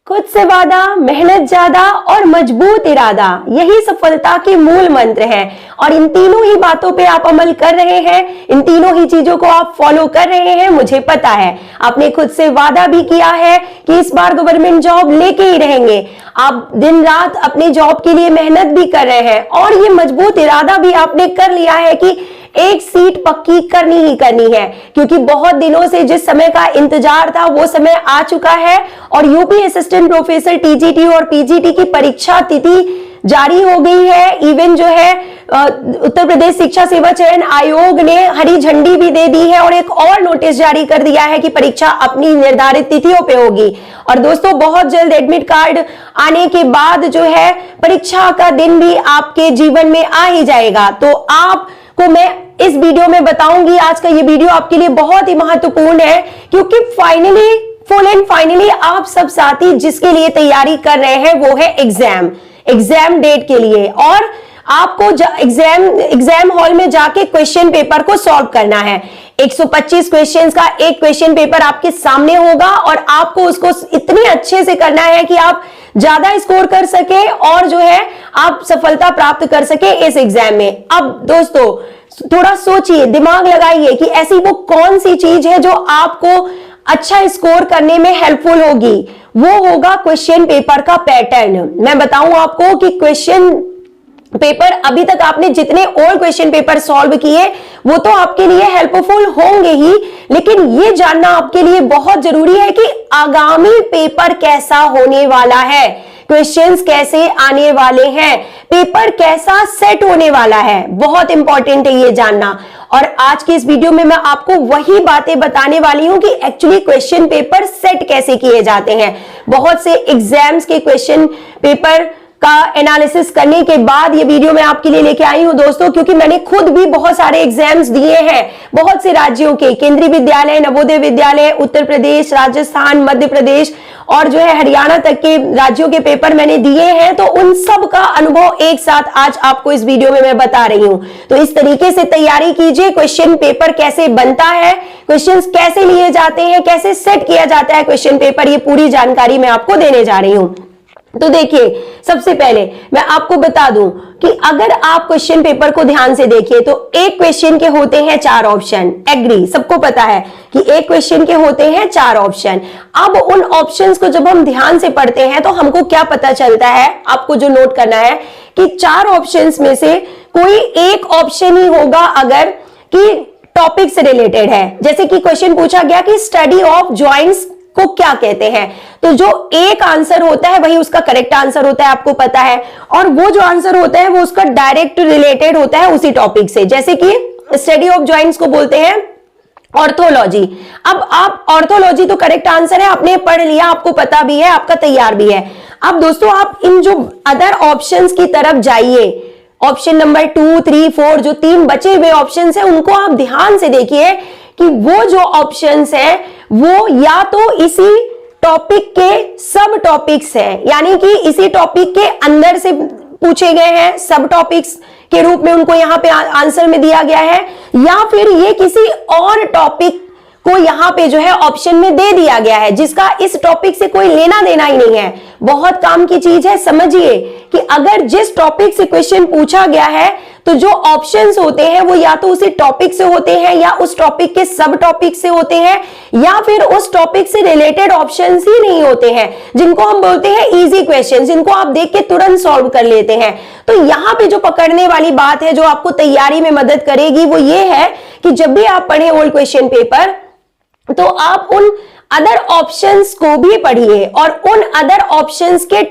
खुद से वादा, मेहनत ज्यादा और मजबूत इरादा, यही सफलता के मूल मंत्र है। और इन तीनों ही बातों पे आप अमल कर रहे हैं, इन तीनों ही चीजों को आप फॉलो कर रहे हैं, मुझे पता है। आपने खुद से वादा भी किया है कि इस बार गवर्नमेंट जॉब लेके ही रहेंगे। आप दिन रात अपने जॉब के लिए मेहनत भी कर रहे हैं और ये मजबूत इरादा भी आपने कर लिया है कि एक सीट पक्की करनी ही करनी है, क्योंकि बहुत दिनों से जिस समय का इंतजार था वो समय आ चुका है। और यूपी असिस्टेंट प्रोफेसर टीजीटी और पीजीटी की परीक्षा तिथि जारी हो गई है। इवन जो है उत्तर प्रदेश शिक्षा सेवा चयन आयोग ने हरी झंडी भी दे दी है और एक और नोटिस जारी कर दिया है कि परीक्षा अपनी निर्धारित तिथियों पे होगी। और दोस्तों बहुत जल्द एडमिट कार्ड आने के बाद जो है परीक्षा का दिन भी आपके जीवन में आ ही जाएगा। तो आपको मैं इस वीडियो में बताऊंगी, आज का ये वीडियो आपके लिए बहुत ही महत्वपूर्ण है, क्योंकि फाइनली आप सब साथी जिसके लिए तैयारी कर रहे हैं वो है एग्जाम डेट के लिए। और आपको एग्जाम हॉल में जाके क्वेश्चन पेपर को सॉल्व करना है। 125 क्वेश्चंस का एक क्वेश्चन पेपर आपके सामने होगा और आपको उसको इतने अच्छे से करना है कि आप ज्यादा स्कोर कर सके और जो है आप सफलता प्राप्त कर सके इस एग्जाम में। अब दोस्तों थोड़ा सोचिए, दिमाग लगाइए कि ऐसी वो कौन सी चीज है जो आपको अच्छा स्कोर करने में हेल्पफुल होगी। वो होगा क्वेश्चन पेपर का पैटर्न। मैं बताऊं आपको कि क्वेश्चन पेपर अभी तक आपने जितने ओल्ड क्वेश्चन पेपर सॉल्व किए वो तो आपके लिए हेल्पफुल होंगे ही, लेकिन ये जानना आपके लिए बहुत जरूरी है कि आगामी पेपर कैसा होने वाला है, क्वेश्चंस कैसे आने वाले हैं, पेपर कैसा सेट होने वाला है। बहुत इंपॉर्टेंट है ये जानना। और आज की इस वीडियो में मैं आपको वही बातें बताने वाली हूं कि एक्चुअली क्वेश्चन पेपर सेट कैसे किए जाते हैं। बहुत से एग्जाम्स के क्वेश्चन पेपर का एनालिसिस करने के बाद ये वीडियो मैं आपके लिए लेके आई हूं दोस्तों, क्योंकि मैंने खुद भी बहुत सारे एग्जाम्स दिए हैं, बहुत से राज्यों के, केंद्रीय विद्यालय, नवोदय विद्यालय, उत्तर प्रदेश, राजस्थान, मध्य प्रदेश और जो है हरियाणा तक के राज्यों के पेपर मैंने दिए हैं। तो उन सब का अनुभव एक साथ आज आपको इस वीडियो में मैं बता रही हूं। तो इस तरीके से तैयारी कीजिए। क्वेश्चन पेपर कैसे बनता है, क्वेश्चंस कैसे लिए जाते हैं, कैसे सेट किया जाता है क्वेश्चन पेपर, ये पूरी जानकारी मैं आपको देने जा रही हूं। तो देखिए, सबसे पहले मैं आपको बता दूं कि अगर आप क्वेश्चन पेपर को ध्यान से देखिए तो एक क्वेश्चन के होते हैं 4 ऑप्शन। एग्री, सबको पता है कि एक क्वेश्चन के होते हैं 4 ऑप्शन। अब उन ऑप्शंस को जब हम ध्यान से पढ़ते हैं तो हमको क्या पता चलता है, आपको जो नोट करना है कि 4 ऑप्शंस में से कोई एक ऑप्शन ही होगा अगर कि टॉपिक से रिलेटेड है। जैसे कि क्वेश्चन पूछा गया कि स्टडी ऑफ जॉइंट्स को क्या कहते हैं, तो जो एक आंसर होता है वही उसका करेक्ट आंसर होता है, आपको पता है। और वो जो आंसर होता है वो उसका डायरेक्ट रिलेटेड होता है उसी टॉपिक से। जैसे कि स्टडी ऑफ जॉइंट्स को बोलते हैं ऑर्थोलॉजी। अब आप ऑर्थोलॉजी तो करेक्ट आंसर है, आपने पढ़ लिया, आपको पता भी है, आपका तैयार भी है। अब दोस्तों आप इन जो अदर ऑप्शंस की तरफ जाइए, ऑप्शन नंबर 2, 3, 4 जो 3 बचे हुए ऑप्शंस हैं उनको आप ध्यान से देखिए कि वो जो ऑप्शंस हैं वो या तो इसी टॉपिक के सब टॉपिक्स हैं, यानी कि इसी टॉपिक के अंदर से पूछे गए हैं, सब टॉपिक्स के रूप में उनको यहां पे आंसर में दिया गया है, या फिर ये किसी और टॉपिक को यहां पे जो है ऑप्शन में दे दिया गया है जिसका इस टॉपिक से कोई लेना देना ही नहीं है। बहुत काम की चीज है, समझिए कि अगर जिस टॉपिक से क्वेश्चन पूछा गया है तो जो ऑप्शंस होते हैं वो या तो उसी टॉपिक से होते हैं या उस टॉपिक के सब टॉपिक से होते हैं या फिर उस टॉपिक से रिलेटेड ऑप्शंस ही नहीं होते हैं, जिनको हम बोलते हैं इजी क्वेश्चन, जिनको आप देख के तुरंत सॉल्व कर लेते हैं। तो यहां पे जो पकड़ने वाली बात है जो आपको तैयारी में मदद करेगी वो ये है कि जब भी आप पढ़े ओल्ड क्वेश्चन पेपर तो आप उन अदर ऑप्शंस को भी पढ़िए और उन अदर ऑप्शंस के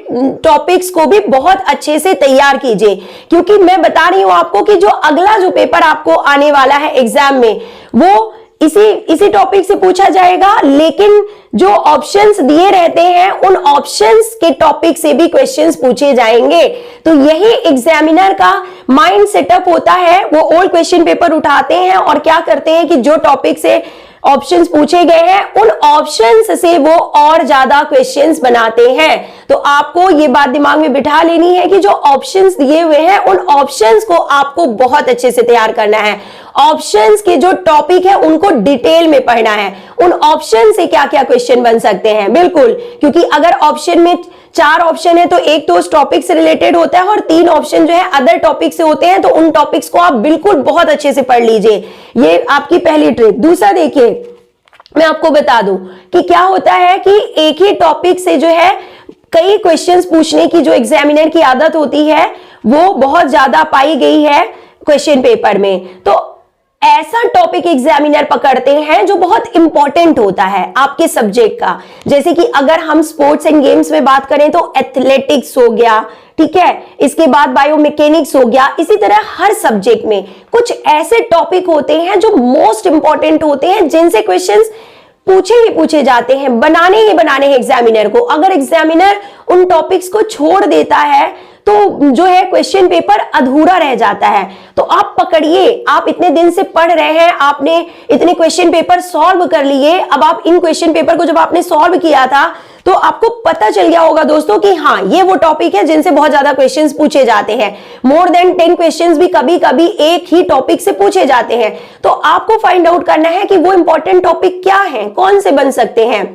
टॉपिक्स को भी बहुत अच्छे से तैयार कीजिए, क्योंकि मैं बता रही हूं आपको कि जो अगला जो पेपर आपको आने वाला है एग्जाम में वो इसी टॉपिक से पूछा जाएगा, लेकिन जो ऑप्शंस दिए रहते हैं उन ऑप्शंस के टॉपिक से भी क्वेश्चंस पूछे जाएंगे। तो यही एग्जामिनर का माइंड सेटअप होता है। वो ओल्ड क्वेश्चन पेपर उठाते हैं और क्या करते हैं कि जो टॉपिक से ऑप्शंस पूछे गए हैं उन ऑप्शंस से वो और ज्यादा क्वेश्चंस बनाते हैं। तो आपको ये बात दिमाग में बिठा लेनी है कि जो ऑप्शंस दिए हुए हैं उन ऑप्शंस को आपको बहुत अच्छे से तैयार करना है। ऑप्शंस के जो टॉपिक है उनको डिटेल में पढ़ना है, उन ऑप्शन से क्या क्या क्वेश्चन बन सकते हैं। बिल्कुल, क्योंकि अगर ऑप्शन में 4 ऑप्शन है तो एक तो उस टॉपिक से रिलेटेड होता है और 3 ऑप्शन जो है अदर टॉपिक से होते हैं, तो उन टॉपिक्स को आप बिल्कुल बहुत अच्छे से पढ़ लीजिए। ये आपकी पहली ट्रिक। दूसरा देखिए, मैं आपको बता दूं कि क्या होता है कि एक ही टॉपिक से जो है कई क्वेश्चंस पूछने की जो एग्जामिनर की आदत होती है वो बहुत ज्यादा पाई गई है क्वेश्चन पेपर में। तो ऐसा टॉपिक एग्जामिनर पकड़ते हैं जो बहुत इंपॉर्टेंट होता है आपके सब्जेक्ट का। जैसे कि अगर हम स्पोर्ट्स एंड गेम्स में बात करें तो एथलेटिक्स हो गया, ठीक है, इसके बाद बायोमैकेनिक्स हो गया। इसी तरह हर सब्जेक्ट में कुछ ऐसे टॉपिक होते हैं जो मोस्ट इंपॉर्टेंट होते हैं, जिनसे क्वेश्चंस पूछे ही पूछे जाते हैं, बनाने ही बनाने हैं एग्जामिनर को। अगर एग्जामिनर उन टॉपिक्स को छोड़ देता है तो जो है क्वेश्चन पेपर अधूरा रह जाता है। तो आप पकड़िए, आप इतने दिन से पढ़ रहे हैं, आपने इतने क्वेश्चन पेपर सॉल्व कर लिए। अब आप इन क्वेश्चन पेपर को जब आपने सॉल्व किया था तो आपको पता चल गया होगा दोस्तों कि हाँ, ये वो टॉपिक है जिनसे बहुत ज्यादा क्वेश्चंस पूछे जाते हैं। मोर देन 10 क्वेश्चंस भी कभी कभी एक ही टॉपिक से पूछे जाते हैं। तो आपको फाइंड आउट करना है कि वो इंपॉर्टेंट टॉपिक क्या है, कौन से बन सकते हैं।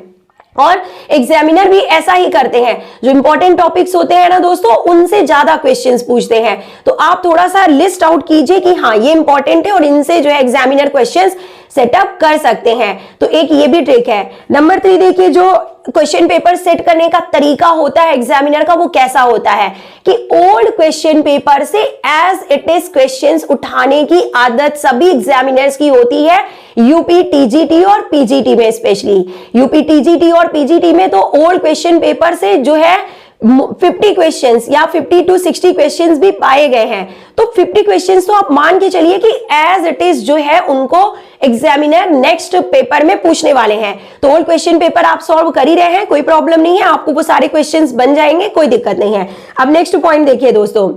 और एग्जामिनर भी ऐसा ही करते हैं, जो इंपॉर्टेंट टॉपिक्स होते हैं ना दोस्तों, उनसे ज्यादा क्वेश्चंस पूछते हैं। तो आप थोड़ा सा लिस्ट आउट कीजिए कि हाँ, ये इंपॉर्टेंट है और इनसे जो है एग्जामिनर क्वेश्चंस सेटअप कर सकते हैं। तो एक ये भी ट्रिक है। नंबर 3 देखिए, जो क्वेश्चन पेपर सेट करने का तरीका होता है एग्जामिनर का, वो कैसा होता है कि ओल्ड क्वेश्चन पेपर से एज इट इज क्वेश्चंस उठाने की आदत सभी एग्जामिनर्स की होती है। यूपी टीजीटी और पीजीटी में, स्पेशली यूपी टीजीटी और पीजीटी में तो ओल्ड क्वेश्चन पेपर से जो है 50 क्वेश्चंस या 50 to 60 क्वेश्चंस भी पाए गए हैं। तो 50 क्वेश्चंस तो आप मान के चलिए कि एज इट इज जो है उनको एग्जामिनर नेक्स्ट पेपर में पूछने वाले हैं। तो ओल्ड क्वेश्चन पेपर आप सॉल्व कर ही रहे हैं, कोई प्रॉब्लम नहीं है, आपको वो सारे क्वेश्चंस बन जाएंगे, कोई दिक्कत नहीं है। अब नेक्स्ट पॉइंट देखिए दोस्तों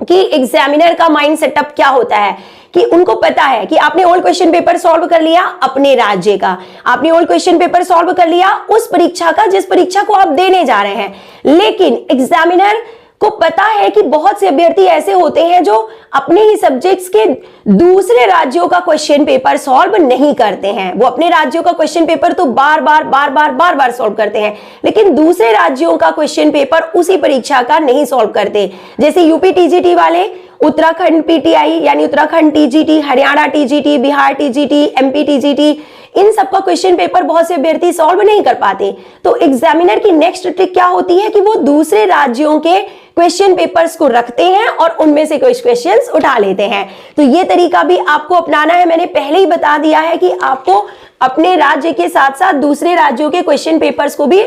कि एग्जामिनर का माइंड सेटअप क्या होता है कि उनको पता है कि आपने ओल्ड क्वेश्चन पेपर सॉल्व कर लिया अपने राज्य का, आपने ओल्ड क्वेश्चन पेपर सॉल्व कर लिया उस परीक्षा का जिस परीक्षा को आप देने जा रहे हैं। लेकिन एग्जामिनर को पता है कि बहुत से अभ्यर्थी ऐसे होते हैं जो अपने ही सब्जेक्ट्स के दूसरे राज्यों का क्वेश्चन पेपर सॉल्व नहीं करते हैं। वो अपने राज्यों का क्वेश्चन पेपर तो बार बार सॉल्व करते हैं, लेकिन दूसरे राज्यों का क्वेश्चन पेपर उसी परीक्षा का नहीं सॉल्व करते। जैसे यूपी टीजीटी वाले उत्तराखंड पीटीआई यानी Uttarakhand TGT, Haryana TGT, Bihar TGT, MP TGT, इन सब का क्वेश्चन पेपर बहुत से अभ्यर्थी सॉल्व नहीं कर पाते। तो एग्जामिनर की नेक्स्ट ट्रिक क्या होती है कि वो दूसरे राज्यों के क्वेश्चन पेपर्स को रखते हैं और उनमें से कुछ क्वेश्चंस उठा लेते हैं। तो ये तरीका भी आपको अपनाना है। मैंने पहले ही बता दिया है कि आपको अपने राज्य के साथ साथ दूसरे राज्यों के क्वेश्चन पेपर्स को भी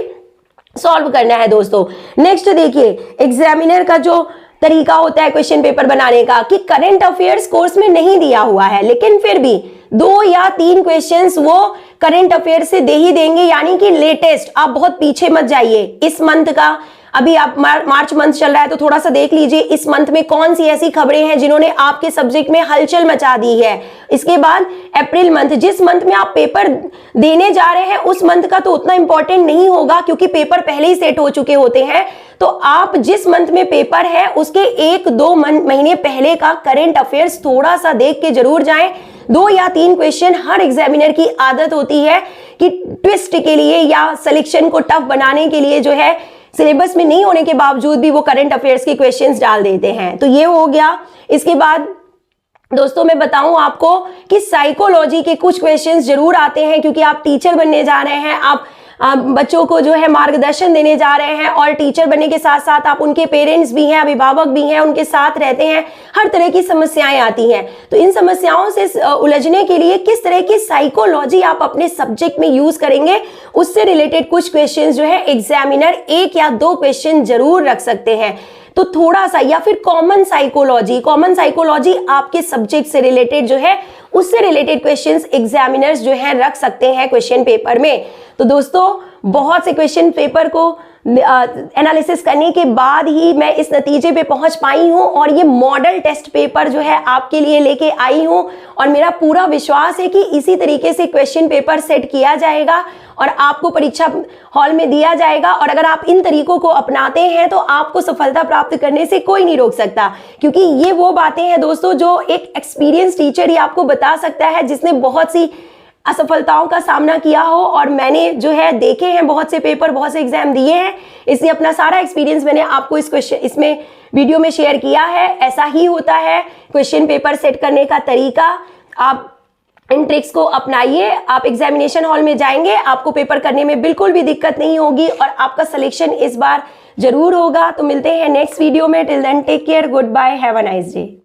सॉल्व करना है दोस्तों। नेक्स्ट देखिए, एग्जामिनर का जो तरीका होता है क्वेश्चन पेपर बनाने का कि करंट अफेयर्स कोर्स में नहीं दिया हुआ है, लेकिन फिर भी 2 या 3 क्वेश्चंस वो करंट अफेयर से दे ही देंगे, यानी कि लेटेस्ट। आप बहुत पीछे मत जाइए। इस मंथ का, अभी आप मार्च मंथ चल रहा है तो थोड़ा सा देख लीजिए इस मंथ में कौन सी ऐसी खबरें हैं जिन्होंने आपके सब्जेक्ट में हलचल मचा दी है। इसके बाद अप्रैल मंथ, जिस मंथ में आप पेपर देने जा रहे हैं उस मंथ का तो उतना इंपॉर्टेंट नहीं होगा क्योंकि पेपर पहले ही सेट हो चुके होते हैं। तो आप जिस मंथ में पेपर है उसके 1-2 महीने पहले का करंट अफेयर्स थोड़ा सा देख के जरूर जाएं। 2 या 3 क्वेश्चन हर एग्जामिनर की आदत होती है कि ट्विस्ट के लिए या सिलेक्शन को टफ बनाने के लिए जो है सिलेबस में नहीं होने के बावजूद भी वो करंट अफेयर्स के क्वेश्चंस डाल देते हैं। तो ये हो गया। इसके बाद दोस्तों मैं बताऊं आपको कि साइकोलॉजी के कुछ क्वेश्चंस जरूर आते हैं क्योंकि आप टीचर बनने जा रहे हैं, आप बच्चों को जो है मार्गदर्शन देने जा रहे हैं और टीचर बनने के साथ साथ आप उनके पेरेंट्स भी हैं, अभिभावक भी हैं, उनके साथ रहते हैं। हर तरह की समस्याएं आती हैं। तो इन समस्याओं से उलझने के लिए किस तरह की साइकोलॉजी आप अपने सब्जेक्ट में यूज करेंगे, उससे रिलेटेड कुछ क्वेश्चंस जो है एग्जामिनर 1 या 2 क्वेश्चन जरूर रख सकते हैं। तो थोड़ा सा, या फिर कॉमन साइकोलॉजी आपके सब्जेक्ट से रिलेटेड जो है उससे रिलेटेड क्वेश्चंस एग्जामिनर्स जो है रख सकते हैं क्वेश्चन पेपर में। तो दोस्तों बहुत से क्वेश्चन पेपर को एनालिसिस करने के बाद ही मैं इस नतीजे पे पहुंच पाई हूं और ये मॉडल टेस्ट पेपर जो है आपके लिए लेके आई हूं। और मेरा पूरा विश्वास है कि इसी तरीके से क्वेश्चन पेपर सेट किया जाएगा और आपको परीक्षा हॉल में दिया जाएगा। और अगर आप इन तरीकों को अपनाते हैं तो आपको सफलता प्राप्त करने से कोई नहीं रोक सकता, क्योंकि ये वो बातें हैं दोस्तों जो एक एक्सपीरियंस टीचर ही आपको बता सकता है, जिसने बहुत सी असफलताओं का सामना किया हो। और मैंने जो है देखे हैं, बहुत से पेपर, बहुत से एग्जाम दिए हैं, इसलिए अपना सारा एक्सपीरियंस मैंने आपको इसमें वीडियो में शेयर किया है। ऐसा ही होता है क्वेश्चन पेपर सेट करने का तरीका। आप इन ट्रिक्स को अपनाइए, आप एग्जामिनेशन हॉल में जाएंगे, आपको पेपर करने में बिल्कुल भी दिक्कत नहीं होगी और आपका सिलेक्शन इस बार जरूर होगा। तो मिलते हैं नेक्स्ट वीडियो में। Till then take care, good bye, have a nice day.